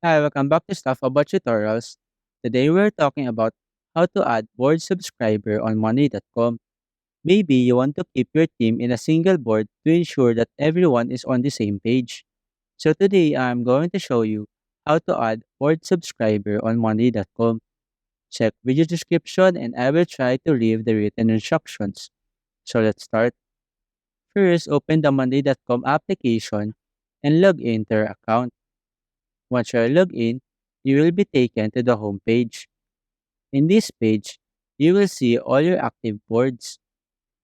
Hi, welcome back to Stuff About Tutorials. Today we're talking about how to add board subscriber on money.com. Maybe you want to keep your team in a single board to ensure that everyone is on the same page. So today I'm going to show you how to add board subscriber on money.com. Check video description and I will try to leave the written instructions. So let's start. First, open the monday.com application and log into your account. Once you're logged in, you will be taken to the home page. In this page, you will see all your active boards.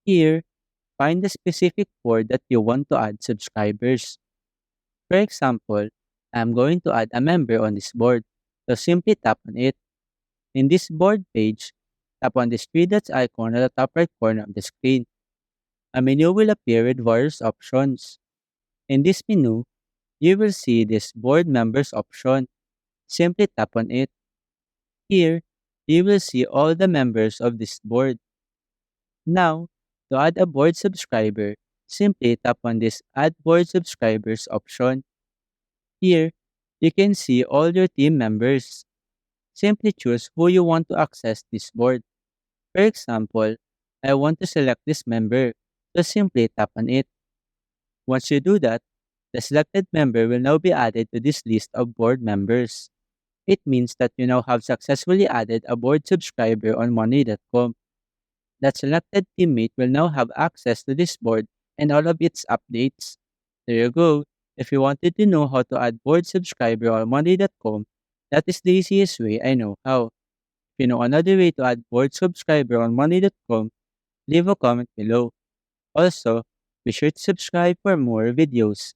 Here, find the specific board that you want to add subscribers. For example, I'm going to add a member on this board, so simply tap on it. In this board page, tap on this three dots icon at the top right corner of the screen. A menu will appear with various options. In this menu, you will see this board members option. Simply tap on it. Here, you will see all the members of this board. Now, to add a board subscriber, simply tap on this Add Board Subscribers option. Here, you can see all your team members. Simply choose who you want to access this board. For example, I want to select this member, so simply tap on it. Once you do that, the selected member will now be added to this list of board members. It means that you now have successfully added a board subscriber on money.com. That selected teammate will now have access to this board and all of its updates. There you go. If you wanted to know how to add board subscriber on monday.com, that is the easiest way I know how. If you know another way to add board subscriber on monday.com, leave a comment below. Also, be sure to subscribe for more videos.